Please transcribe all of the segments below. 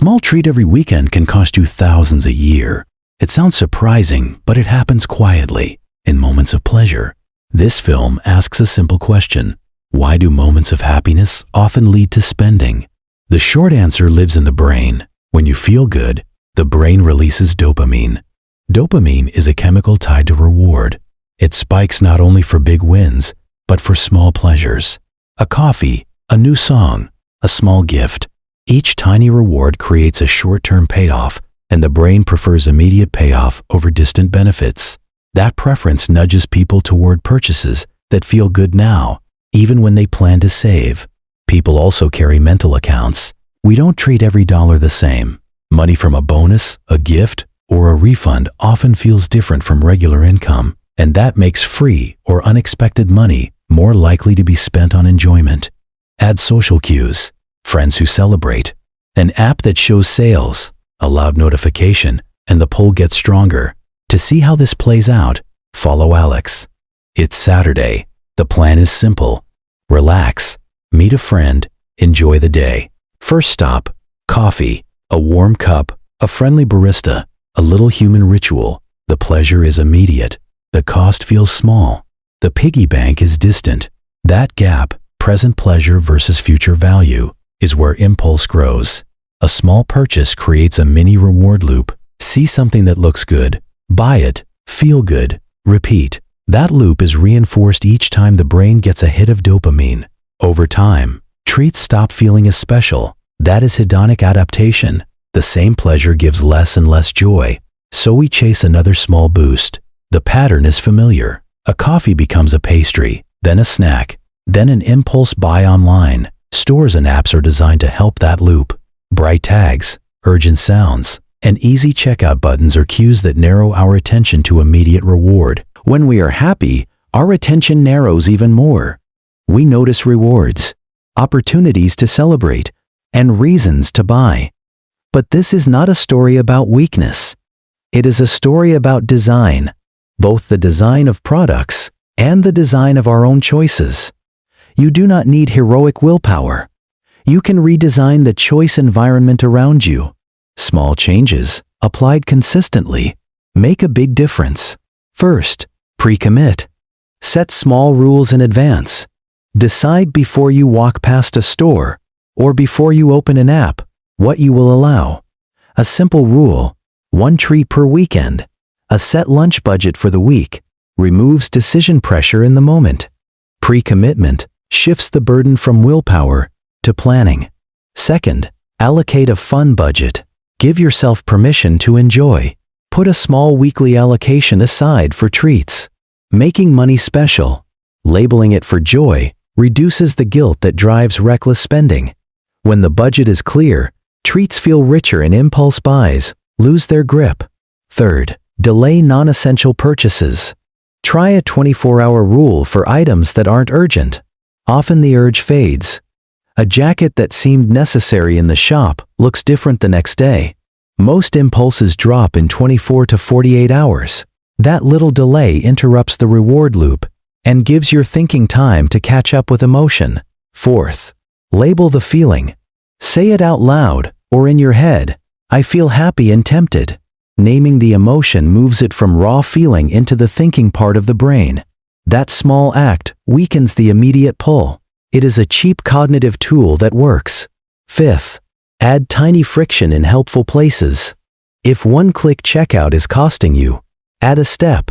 small treat every weekend can cost you thousands a year. It sounds surprising, but it happens quietly, in moments of pleasure. This film asks a simple question: why do moments of happiness often lead to spending? The short answer lives in the brain. When you feel good, the brain releases dopamine. Dopamine is a chemical tied to reward. It spikes not only for big wins, but for small pleasures. A coffee, a new song, a small gift. Each tiny reward creates a short-term payoff, and the brain prefers immediate payoff over distant benefits. That preference nudges people toward purchases that feel good now, even when they plan to save. People also carry mental accounts. We don't treat every dollar the same. Money from a bonus, a gift, or a refund often feels different from regular income, and that makes free or unexpected money more likely to be spent on enjoyment. Add social cues, friends who celebrate, an app that shows sales, a loud notification, and the pull gets stronger. To see how this plays out, follow Alex. It's Saturday. The plan is simple. Relax, meet a friend, enjoy the day. First stop, coffee, a warm cup, a friendly barista, a little human ritual. The pleasure is immediate. The cost feels small. The piggy bank is distant. That gap, present pleasure versus future value, is where impulse grows. A small purchase creates a mini reward loop. See something that looks good, buy it, feel good, repeat. That loop is reinforced each time the brain gets a hit of dopamine. Over time, treats stop feeling as special. That is hedonic adaptation. The same pleasure gives less and less joy, so we chase another small boost. The pattern is familiar. A coffee becomes a pastry, then a snack, then an impulse buy online. Stores and apps are designed to help that loop. Bright tags, urgent sounds, and easy checkout buttons are cues that narrow our attention to immediate reward. When we are happy, our attention narrows even more. We notice rewards, opportunities to celebrate, and reasons to buy. But this is not a story about weakness. It is a story about design, both the design of products and the design of our own choices. You do not need heroic willpower. You can redesign the choice environment around you. Small changes, applied consistently, make a big difference. First, pre-commit. Set small rules in advance. Decide before you walk past a store or before you open an app what you will allow. A simple rule: one treat per weekend. A set lunch budget for the week removes decision pressure in the moment. Pre-commitment shifts the burden from willpower to planning. Second, allocate a fun budget. Give yourself permission to enjoy. Put a small weekly allocation aside for treats. Making money special, labeling it for joy, reduces the guilt that drives reckless spending. When the budget is clear, treats feel richer and impulse buys lose their grip. Third, delay non-essential purchases. Try a 24-hour rule for items that aren't urgent. Often the urge fades. A jacket that seemed necessary in the shop looks different the next day. Most impulses drop in 24 to 48 hours. That little delay interrupts the reward loop and gives your thinking time to catch up with emotion. Fourth, label the feeling. Say it out loud or in your head: I feel happy and tempted. Naming the emotion moves it from raw feeling into the thinking part of the brain. That small act weakens the immediate pull. It is a cheap cognitive tool that works. Fifth, add tiny friction in helpful places. If one-click checkout is costing you, add a step.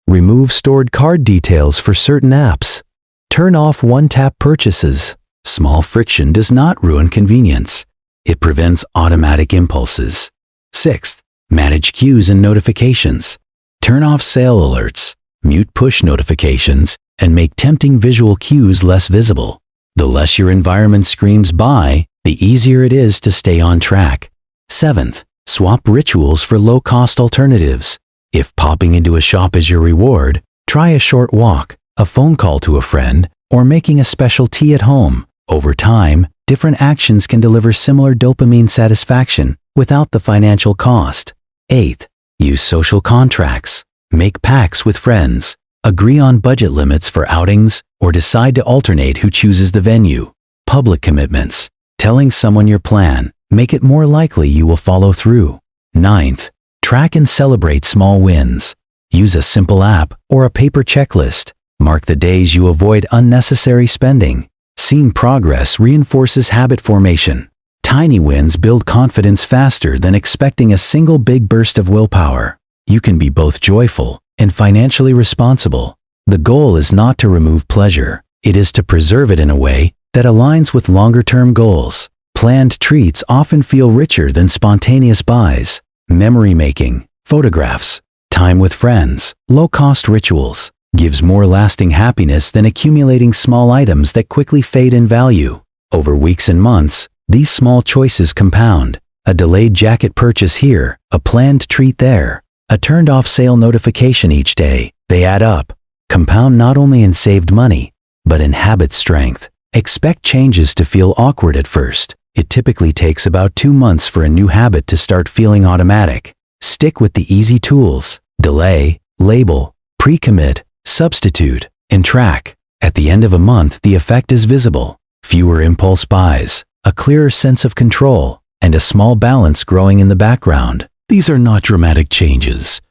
Remove stored card details for certain apps. Turn off one-tap purchases. Small friction does not ruin convenience. It prevents automatic impulses. Sixth, manage cues and notifications. Turn off sale alerts, mute push notifications, and make tempting visual cues less visible. The less your environment screams buy, the easier it is to stay on track. Seventh, swap rituals for low-cost alternatives. If popping into a shop is your reward, try a short walk, a phone call to a friend, or making a special tea at home. Over time, different actions can deliver similar dopamine satisfaction without the financial cost. Eighth, use social contracts. Make pacts with friends. Agree on budget limits for outings or decide to alternate who chooses the venue. Public commitments. Telling someone your plan, make it more likely you will follow through. Ninth, track and celebrate small wins. Use a simple app or a paper checklist. Mark the days you avoid unnecessary spending. Seeing progress reinforces habit formation. Tiny wins build confidence faster than expecting a single big burst of willpower. You can be both joyful and financially responsible. The goal is not to remove pleasure. It is to preserve it in a way that aligns with longer-term goals. Planned treats often feel richer than spontaneous buys. Memory making, photographs, time with friends, low-cost rituals gives more lasting happiness than accumulating small items that quickly fade in value. Over weeks and months, these small choices compound. A delayed jacket purchase here, a planned treat there, a turned-off sale notification each day. They add up, compound not only in saved money, but in habit strength. Expect changes to feel awkward at first. It typically takes about 2 months for a new habit to start feeling automatic. Stick with the easy tools: delay, label, pre-commit, substitute, and track. At the end of a month, the effect is visible. Fewer impulse buys, a clearer sense of control, and a small balance growing in the background. These are not dramatic changes.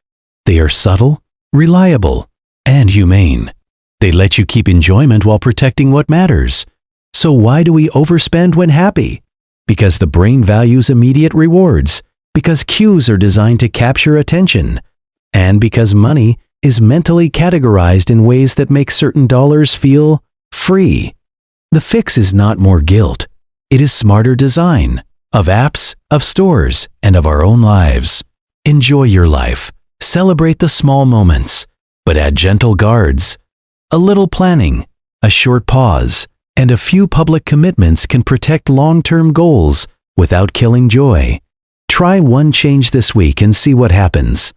They are subtle, reliable, and humane. They let you keep enjoyment while protecting what matters. So why do we overspend when happy? Because the brain values immediate rewards, because cues are designed to capture attention, and because money is mentally categorized in ways that make certain dollars feel free. The fix is not more guilt. It is smarter design of apps, of stores, and of our own lives. Enjoy your life. Celebrate the small moments, but add gentle guards. A little planning, a short pause, and a few public commitments can protect long-term goals without killing joy. Try one change this week and see what happens.